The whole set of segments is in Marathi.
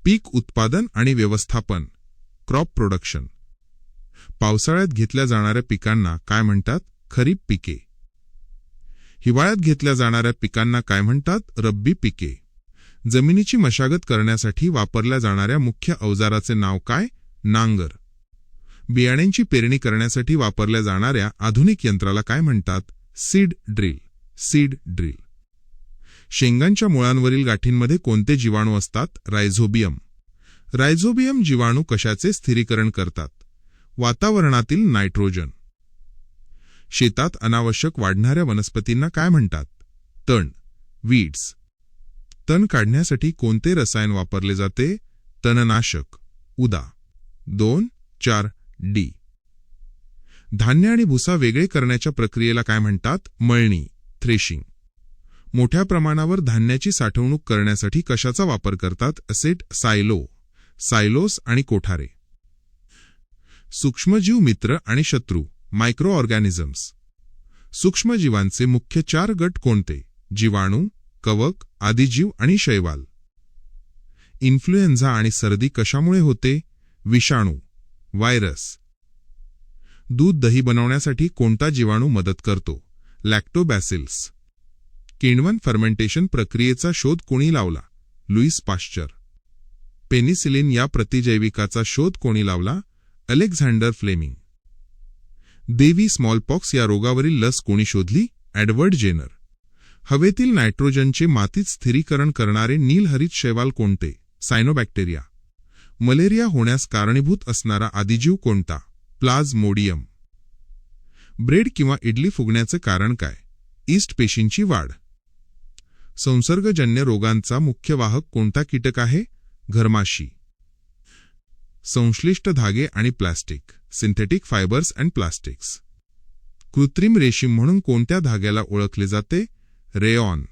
पीक उत्पादन आणि व्यवस्थापन, क्रॉप प्रोडक्शन. पावसाळ्यात घेतल्या जाणाऱ्या पिकांना काय म्हणतात? खरीप पिके. हिवाळ्यात घेतल्या जाणाऱ्या पिकांना काय म्हणतात? रब्बी पिके. जमिनीची मशागत करण्यासाठी वापरल्या जाणाऱ्या मुख्य अवजाराचे नाव काय? नांगर. बियाण्यांची पेरणी करण्यासाठी वापरल्या जाणाऱ्या आधुनिक यंत्राला काय म्हणतात? Seed drill. Seed drill. शेंगांच्या मुळांवरील गाठींमध्ये कोणते जीवाणू असतात? रायझोबियम. रायझोबियम जीवाणू कशाचे स्थिरीकरण करतात? वातावरणातील नायट्रोजन. शेतात अनावश्यक वाढणाऱ्या वनस्पतींना काय म्हणतात? तण. वीड्स. तण काढण्यासाठी कोणते रसायन वापरले जाते? तणनाशक. उदा. 2, 4, डी. धान्य आणि भुसा वेगळे करण्याच्या प्रक्रियेला काय म्हणतात? मळणी. थ्रेशिंग. मोठ्या प्रमाणावर धान्याची साठवणूक करण्यासाठी कशाचा वापर करतात? असेट, सायलो. सायलोस आणि कोठारे. सूक्ष्मजीव मित्र आणि शत्रू, मायक्रो ऑर्गॅनिझम्स. सूक्ष्मजीवांचे मुख्य 4 गट कोणते? जीवाणू, कवक, आदिजीव आणि शैवाल. इन्फ्लुएन्झा आणि सर्दी कशामुळे होते? विषाणू, व्हायरस. दूध दही बनवण्यासाठी कोणता जीवाणू मदत करतो? लॅक्टोबॅसिल्स. किण्वन फर्मेंटेशन प्रक्रियेचा शोध कोणी लावला? Lewis Pasteur. पेनिसिलिन या प्रतिजैविकाचा शोध कोणी लावला? Alexander Fleming. देवी स्मॉलपॉक्स या रोगावरील लस कोणी शोधली? Edward Jenner. हवेतील नायट्रोजनचे मातीत स्थिरीकरण करणारे नीलहरित शैवाल कोणते? सायनोबॅक्टेरिया. मलेरिया होण्यास कारणीभूत असणारा आदिजीव कोणता? प्लाझ्मोडियम. ब्रेड किंवा इडली फुगण्याचे कारण काय? ईस्ट पेशींची वाढ. संसर्गजन्य रोगांचा मुख्य वाहक कोणता कीटक आहे? घरमाशी. संश्लिष्ट धागे आणि plastic, synthetic fibres and plastics. कृत्रिम रेशीम म्हणून कोणत्या धाग्याला ओळखले जाते? रेयॉन.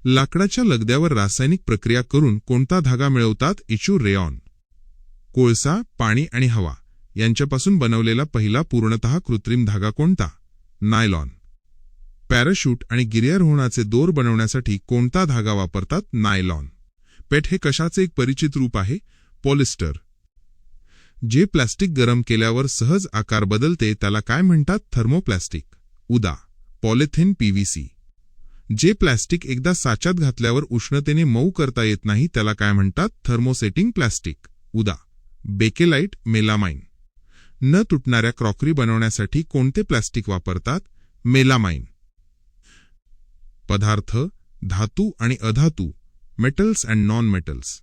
लाकडाच्या लगद्यावर रासायनिक प्रक्रिया करून कोणता धागा मिळवतात? इचू रेयॉन. कोळसा, पाणी आणि हवा यांच्यापासून बनवलेला पहिला पूर्णतः कृत्रिम धागा कोणता? नायलॉन. पॅराशूट आणि गिर्यारोहणाचे दोर बनवण्यासाठी कोणता धागा वापरतात? नायलॉन. पेट हे कशाचे एक परिचित रूप आहे? पॉलिस्टर. जे प्लास्टिक गरम केल्यावर सहज आकार बदलते त्याला काय म्हणतात? थर्मोप्लास्टिक. उदा. Polythene, PVC. जे प्लास्टिक एकदा साच्यात घातल्यावर उष्णतेने मऊ करता येत नाही त्याला काय म्हणतात? Thermosetting plastic. उदा. Bakelite, melamine. न तुटणाऱ्या क्रॉकरी बनवण्यासाठी कोणते प्लास्टिक वापरतात? मेलामाइन. पदार्थ, धातू आणि अधातू, मेटल्स अँड नॉन मेटल्स.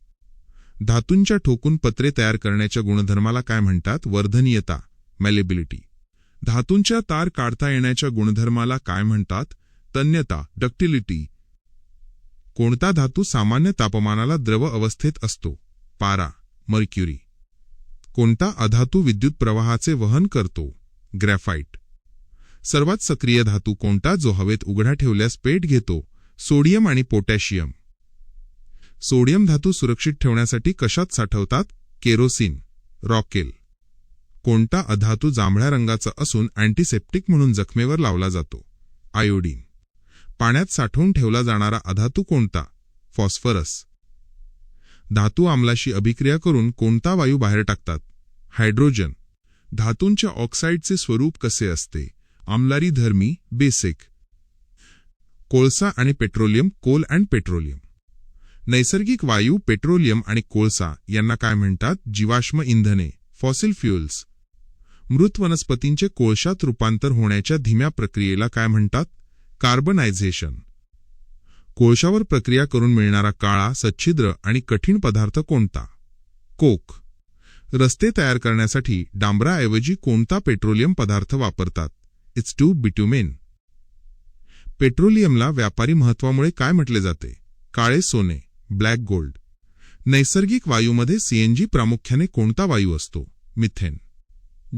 धातूंच्या ठोकून पत्रे तयार करण्याच्या गुणधर्माला काय म्हणतात? वर्धनीयता, मॅलेबिलिटी. धातूंच्या तार काढता येण्याच्या गुणधर्माला काय म्हणतात? तन्यता, डक्टिलिटी. कोणता धातू सामान्य तापमानाला द्रव अवस्थेत असतो? पारा, मर्क्युरी. कोणता अधातू विद्युत प्रवाहाचे वहन करतो? ग्रॅफाइट. सर्वात सक्रिय धातू कोणता जो हवेत उघडा ठेवल्यास पेट घेतो? सोडियम आणि पोटॅशियम. सोडियम धातू सुरक्षित ठेवण्यासाठी कशात साठवतात? केरोसिन, रॉकेल. कोणता अधातू जांभळ्या रंगाचा असून अँटीसेप्टिक म्हणून जखमेवर लावला जातो? आयोडीन. पाण्यात साठवून ठेवला जाणारा अधातू कोणता? फॉस्फरस. धातू आम्लाशी अभिक्रिया करून कोणता वायू बाहेर टाकतात? हायड्रोजन. धातूंच्या ऑक्साईडचे स्वरूप कसे असते? आम्लारी धर्मी, बेसिक. कोळसा आणि पेट्रोलियम, कोल अँड पेट्रोलियम. नैसर्गिक वायू, पेट्रोलियम आणि कोळसा यांना काय म्हणतात? जीवाश्म इंधने, फॉसिल फ्युएल्स. मृत वनस्पतींचे कोळशात रूपांतर होण्याच्या धीम्या प्रक्रियेला काय म्हणतात? कार्बनायझेशन. कोळशावर प्रक्रिया करून मिळणारा काळा, सच्छिद्र आणि कठीण पदार्थ कोणता? कोक. रस्ते तयार करण्यासाठी डांबराऐवजी कोणता पेट्रोलियम पदार्थ वापरतात? It's to बिट्युमेन. पेट्रोलियमला व्यापारी महत्वामुळे काय म्हटले जाते? काळे सोने, ब्लॅक गोल्ड. नैसर्गिक वायूमध्ये सीएनजी प्रामुख्याने कोणता वायू असतो? मिथेन.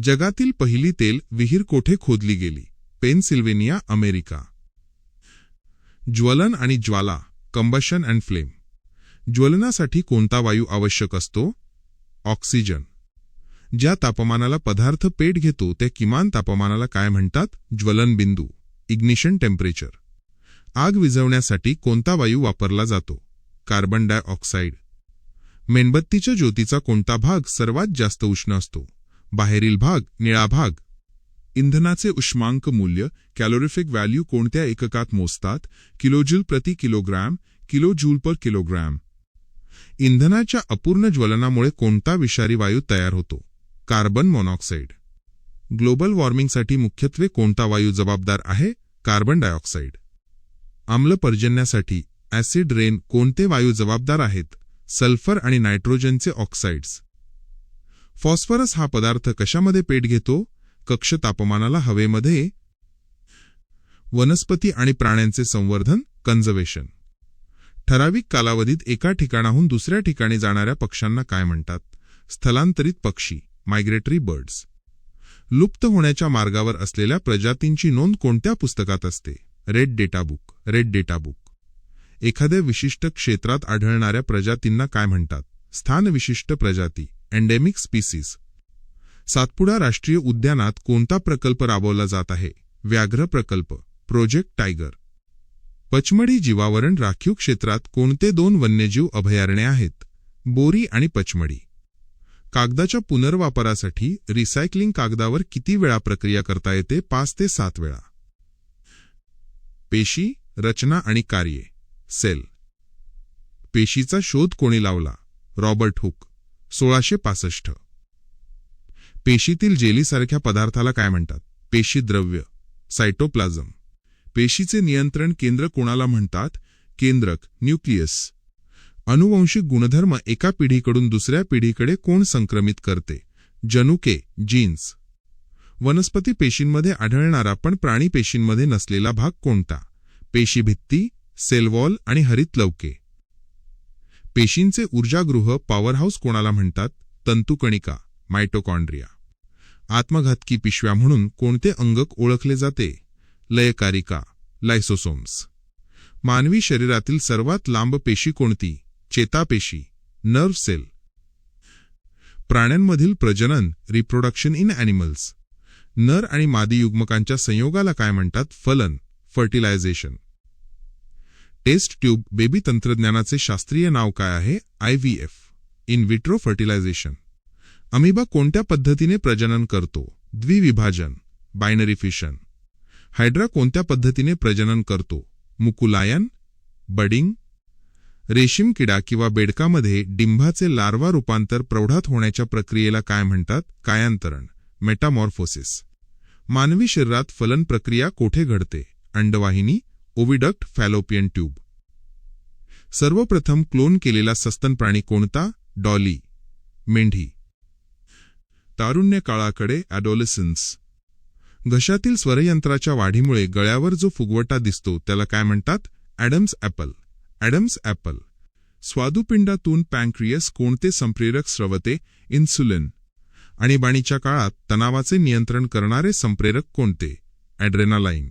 जगातील पहिली तेल विहीर कोठे खोदली गेली? Pennsylvania, America. ज्वलन आणि ज्वाला, कंबशन अँड फ्लेम. ज्वलनासाठी कोणता वायू आवश्यक असतो? ऑक्सिजन. ज्या तापमानाला पदार्थ पेट घेतो त्या किमान तापमानाला काय म्हणतात? ज्वलनबिंदू, इग्निशन टेम्परेचर. आग विझवण्यासाठी कोणता वायू वापरला जातो? Carbon dioxide. मेणबत्तीच्या ज्योतीचा कोणता भाग सर्वात जास्त उष्ण असतो? बाहेरील भाग, निळा भाग. इंधनाचे उष्मांक मूल्य, कॅलोरिफिक व्हॅल्यू कोणत्या एककात मोजतात? किलोजूल प्रति किलोग्रॅम, किलोजूल पर किलोग्रॅम. इंधनाच्या अपूर्ण ज्वलनामुळे कोणता विषारी वायू तयार होतो? Carbon monoxide. ग्लोबल वॉर्मिंगसाठी मुख्यत्वे कोणता वायू जबाबदार आहे? Carbon dioxide. आम्ल पर्जन्यासाठी ॲसिड रेन कोणते वायू जबाबदार आहेत? सल्फर आणि नायट्रोजनचे ऑक्साइड्स. फॉस्फरस हा पदार्थ कशामध्ये पेट घेतो? कक्ष तापमानाला हवेमध्ये. वनस्पती आणि प्राण्यांचे संवर्धन, कन्झर्वेशन. ठराविक कालावधीत एका ठिकाणाहून दुसऱ्या ठिकाणी जाणाऱ्या पक्ष्यांना काय म्हणतात? स्थलांतरित पक्षी, मायग्रेटरी बर्ड्स. लुप्त होण्याच्या मार्गावर असलेल्या प्रजातींची नोंद कोणत्या पुस्तकात असते? Red data book, red data book. एखाद्या विशिष्ट क्षेत्रात आढळणाऱ्या प्रजातींना काय म्हणतात? स्थानविशिष्ट प्रजाती, एंडेमिक स्पीसीज. सातपुडा राष्ट्रीय उद्यानात कोणता प्रकल्प राबवला जात आहे? व्याघ्र प्रकल्प, प्रोजेक्ट टायगर. पचमढी जीवावरण राखीव क्षेत्रात कोणते 2 वन्यजीव अभयारण्ये आहेत? बोरी आणि पचमढी. कागदाच्या पुनर्वापरासाठी रिसायकलिंग कागदावर किती वेळा प्रक्रिया करता येते? 5 ते 7 वेळा. पेशी, रचना आणि कार्ये, सेल. पेशीचा शोध कोणी लावला? Robert Hooke, 1665. पेशीतील जेलीसारख्या पदार्थाला काय म्हणतात? पेशीद्रव्य, सायटोप्लाझम. पेशीचे नियंत्रण केंद्र कोणाला म्हणतात? केंद्रक, न्यूक्लियस. अनुवंशिक गुणधर्म एका पिढीकडून दुसऱ्या पिढीकडे कोण संक्रमित करते? जनुके, जीन्स. वनस्पती पेशींमध्ये आढळणारा पण प्राणी पेशींमध्ये नसलेला भाग कोणता? पेशीभित्ती, सेलवॉल आणि हरितलवके. पेशींचे ऊर्जागृह, पॉवरहाऊस कोणाला म्हणतात? तंतुकणिका, मायटोकॉन्ड्रिया. आत्मघातकी पिशव्या म्हणून कोणते अंगक ओळखले जाते? लयकारिका, लायसोसोम्स. मानवी शरीरातील सर्वात लांब पेशी कोणती? चेतापेशी, नर्व्ह सेल. प्राण्यांमधील प्रजनन, रिप्रोडक्शन इन ॲनिमल्स. नर आणि मादी युग्मकांच्या संयोगाला काय म्हणतात? फलन, फर्टिलायझेशन. टेस्ट ट्यूब बेबी तंत्रज्ञानाचे शास्त्रीय नाव काय आहे? IVF, in vitro fertilisation. Amoeba कोणत्या पद्धतीने प्रजनन करतो? द्विविभाजन, बायनरी फिशन. हायड्रा कोणत्या पद्धतीने प्रजनन करतो? मुकुलायन, बडिंग. रेशीम किडा किंवा बेडकामध्ये डिंभाचे लार्वा रूपांतर प्रौढात होण्याच्या प्रक्रियेला काय म्हणतात? कायांतरण, मेटामॉर्फोसिस. मानवी शरीरात फलन प्रक्रिया कोठे घडते? अंडवाहिनी, ओव्हिडक्ट, फॅलोपियन ट्यूब. सर्वप्रथम क्लोन केलेला सस्तन प्राणी कोणता? डॉली, मेंढी. तारुण्य काळाकडे, ॲडोलेसन्स. घशातील स्वरयंत्राच्या वाढीमुळे गळ्यावर जो फुगवटा दिसतो त्याला काय म्हणतात? Adam's apple, Adam's apple. स्वादुपिंडातून पॅन्क्रियस कोणते संप्रेरक स्रवते? इन्सुलिन. आणीबाणीच्या काळात तणावाचे नियंत्रण करणारे संप्रेरक कोणते? ॲड्रेनालाईन.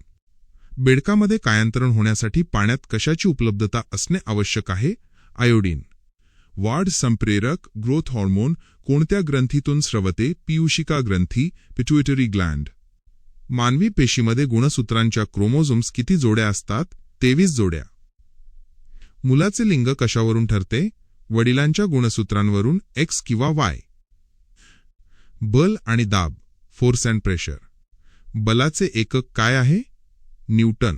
बेडकामध्ये कायांतरण होण्यासाठी पाण्यात कशाची उपलब्धता असणे आवश्यक आहे? आयोडीन. वाढ संप्रेरक, ग्रोथ हॉर्मोन कोणत्या ग्रंथीतून स्रवते? पीयूषिका ग्रंथी, पिट्युइटरी ग्लँड. मानवी पेशीमध्ये गुणसूत्रांच्या क्रोमोझोम्स किती जोड्या असतात? 23 जोड्या. मुलाचे लिंग कशावरून ठरते? वडिलांच्या गुणसूत्रांवरून, X किंवा Y. बल आणि दाब, फोर्स अँड प्रेशर. बलाचे एकक काय आहे? न्यूटन.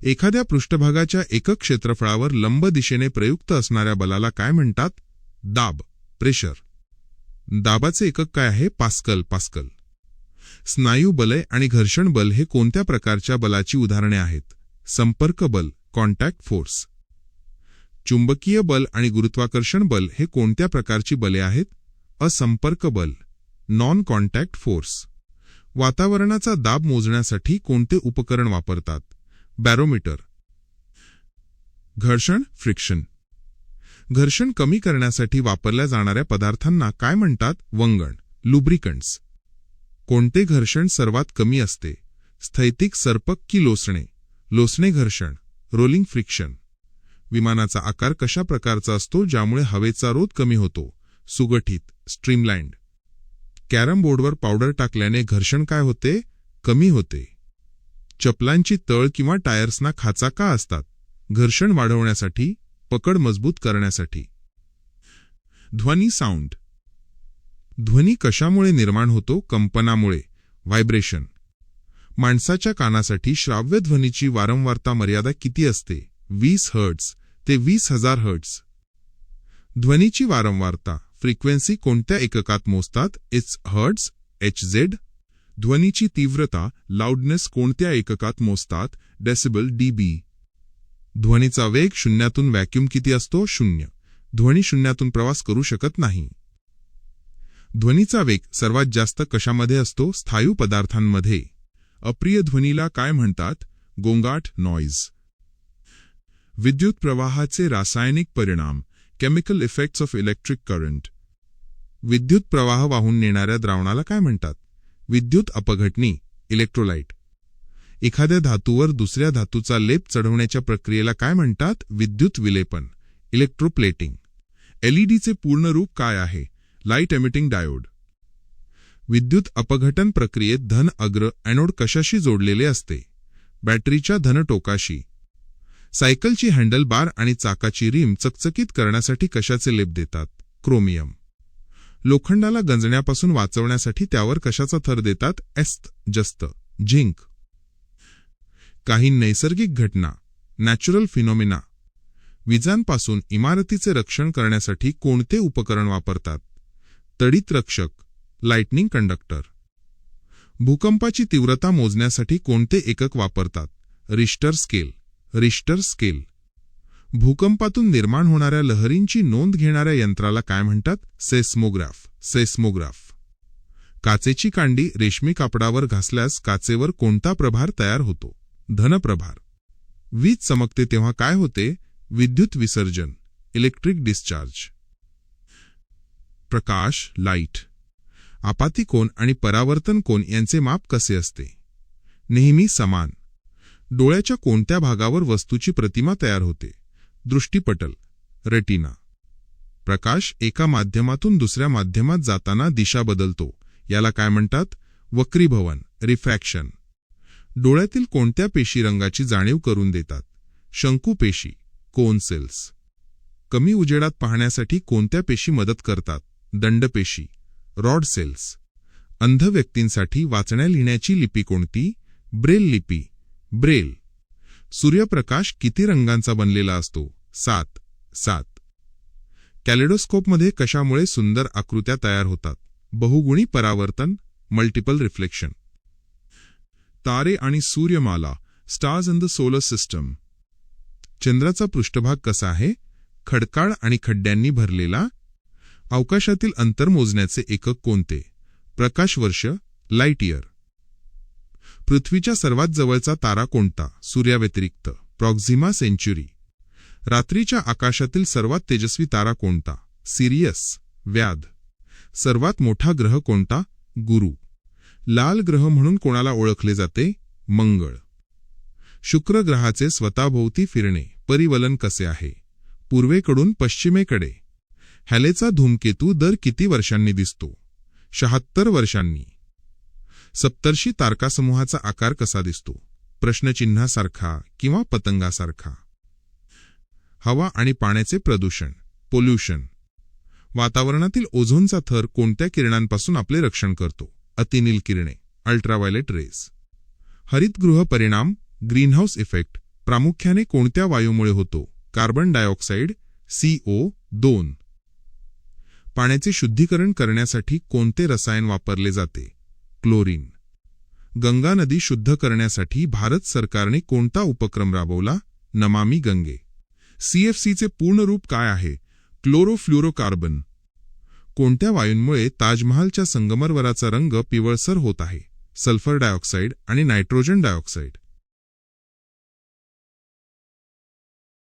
एखाद्या पृष्ठभागाच्या एकक क्षेत्रफळावर लंब दिशेने प्रयुक्त असणाऱ्या बलाला काय म्हणतात? दाब, प्रेशर. दाबाचे एकक काय आहे? Pascal, pascal. स्नायू बले आणि घर्षण बल हे कोणत्या प्रकारच्या बलाची उदाहरणे आहेत? संपर्क बल, कॉन्टॅक्ट फोर्स. चुंबकीय बल आणि गुरुत्वाकर्षण बल हे कोणत्या प्रकारची बले आहेत? असंपर्क बल, नॉन कॉन्टॅक्ट फोर्स. वातावरणाचा दाब मोजण्यासाठी कोणते उपकरण वापरतात? बॅरोमीटर. घर्षण, फ्रिक्शन. घर्षण कमी करण्यासाठी वापरल्या जाणाऱ्या पदार्थांना काय म्हणतात? वंगण, लुब्रिकंट्स. कोणते घर्षण सर्वात कमी असते? स्थैतिक सर्पक की लोसणे? लोसणे घर्षण, रोलिंग फ्रिक्शन. विमानाचा आकार कशा प्रकारचा असतो ज्यामुळे हवेचा रोध कमी होतो? सुगठित, स्ट्रीमलाइन्ड. कॅरम बोर्डवर पावडर टाकल्याने घर्षण काय होते? कमी होते. चपलांची तळ किंवा टायर्सना खाचा का असतात? घर्षण वाढवण्यासाठी, पकड मजबूत करण्यासाठी. ध्वनी साऊंड. ध्वनी कशामुळे निर्माण होतो? कंपनामुळे, व्हायब्रेशन. माणसाच्या कानासाठी श्राव्य ध्वनीची वारंवारता मर्यादा किती असते? 20 हर्ट्झ ते 20,000 हर्ट्झ. ध्वनीची वारंवारता, फ्रिक्वेन्सी कोणत्या एककात मोजतात? It's hertz, HZ. ध्वनीची तीव्रता, लाऊडनेस कोणत्या एककात मोजतात? Decibel, DB. ध्वनीचा वेग शून्यातून व्हॅक्यूम किती असतो? 0. ध्वनी शून्यातून प्रवास करू शकत नाही. ध्वनीचा वेग सर्वात जास्त कशामध्ये असतो? स्थायू पदार्थांमध्ये. अप्रिय ध्वनीला काय म्हणतात? गोंगाट, नॉइज. विद्युत प्रवाहाचे रासायनिक परिणाम, chemical effects of electric current. विद्युत प्रवाह वाहून नेणाऱ्या द्रावणाला काय म्हणतात? विद्युत अपघटनी, इलेक्ट्रोलाइट. एखाद्या धातूवर दुसऱ्या धातूचा लेप चढवण्याच्या प्रक्रियेला काय म्हणतात? विद्युत विलेपन, इलेक्ट्रोप्लेटिंग. एलईडीचे पूर्ण रूप काय आहे? Light emitting diode. विद्युत अपघटन प्रक्रियेत धन अग्र एनोड कशाशी जोडलेले असते? बॅटरीच्या धन टोकाशी. सायकलची हँडल बार आणि चाकाची रिम चकचकीत करण्यासाठी कशाचे लेप देतात? क्रोमियम. लोखंडाला गंजण्यापासून वाचवण्यासाठी त्यावर कशाचा थर देतात? जस्त, झिंक. काही नैसर्गिक घटना, नॅचरल फिनॉमिना. विजांपासून इमारतीचे रक्षण करण्यासाठी कोणते उपकरण वापरतात? तडित रक्षक, लाइटनिंग कंडक्टर. भूकंपाची तीव्रता मोजण्यासाठी कोणते एकक वापरतात? Richter scale, Richter scale. भूकंपातून निर्माण होणाऱ्या लहरींची नोंद घेणाऱ्या यंत्राला काय म्हणतात? Seismograph, seismograph. काचेची कांडी रेशमी कापडावर घासल्यास काचेवर कोणता प्रभार तयार होतो? धनप्रभार. वीज चमकते तेव्हा काय होते? विद्युत विसर्जन, इलेक्ट्रिक डिस्चार्ज. प्रकाश, लाईट. आपाती कोन आणि परावर्तन कोन यांचे माप कसे असते? नेहमी समान. डोळ्याच्या कोणत्या भागावर वस्तूची प्रतिमा तयार होते? दृष्टिपटल, रेटिना. प्रकाश एका माध्यमातून दुसऱ्या माध्यमात जाताना दिशा बदलतो, याला काय म्हणतात? वक्रीभवन, रिफ्रॅक्शन. डोळ्यातील कोणत्या पेशी रंगाची जाणीव करून देतात? शंकुपेशी, कोन सेल्स. कमी उजेडात पाहण्यासाठी कोणत्या पेशी मदत करतात? दंडपेशी, रॉड सेल्स. अंध व्यक्तींसाठी वाचण्या लिहिण्याची लिपी कोणती? ब्रेल लिपी, ब्रेल. सूर्यप्रकाश किती रंगांचा बनलेला असतो? 7, 7. कॅलेडोस्कोपमध्ये कशामुळे सुंदर आकृत्या तयार होतात? बहुगुणी परावर्तन, मल्टिपल रिफ्लेक्शन. तारे आणि सूर्यमाला, stars in the solar system. चंद्राचा पृष्ठभाग कसा आहे? खडकाळ आणि खड्ड्यांनी भरलेला. अवकाशातील अंतर मोजण्याचे एकक कोणते? प्रकाशवर्ष, लाईट इयर. पृथ्वीच्या सर्वात जवळचा तारा कोणता? सूर्याव्यतिरिक्त, प्रॉक्झिमा सेंच्युरी. रात्रीच्या आकाशातील सर्वात तेजस्वी तारा कोणता? सिरियस, व्याध. सर्वात मोठा ग्रह कोणता? गुरु. लाल ग्रह म्हणून कोणाला ओळखले जाते? मंगळ. शुक्र ग्रहाचे स्वतःभोवती फिरणे, परिवलन कसे आहे? पूर्वेकडून पश्चिमेकडे. हॅलेचा धूमकेतू दर किती वर्षांनी दिसतो? 76 वर्षांनी. सप्तर्षी तारकासमूहाचा आकार कसा दिसतो? प्रश्नचिन्हासारखा किंवा पतंगासारखा. हवा आणि पाण्याचे प्रदूषण, पोल्युशन. वातावरणातील ओझोनचा थर कोणत्या किरणांपासून आपले रक्षण करतो? अतिनील किरणे, अल्ट्राव्हायलेट रेज. हरितगृह परिणाम, ग्रीनहाऊस इफेक्ट, प्रामुख्याने कोणत्या वायूमुळे होतो? Carbon dioxide, CO2. पाण्याचे शुद्धीकरण करण्यासाठी कोणते रसायन वापरले जाते? क्लोरीन. गंगा नदी शुद्ध करण्यासाठी भारत सरकारने कोणता उपक्रम राबवला? नमामि गंगे. CFCचे पूर्ण रूप काय आहे? क्लोरोफ्लोरोकार्बन. कोणत्या वायूंमुळे ताजमहालच्या संगमरवराचा रंग पिवळसर होत आहे? सल्फर डायऑक्साईड आणि नायट्रोजन डायऑक्साईड.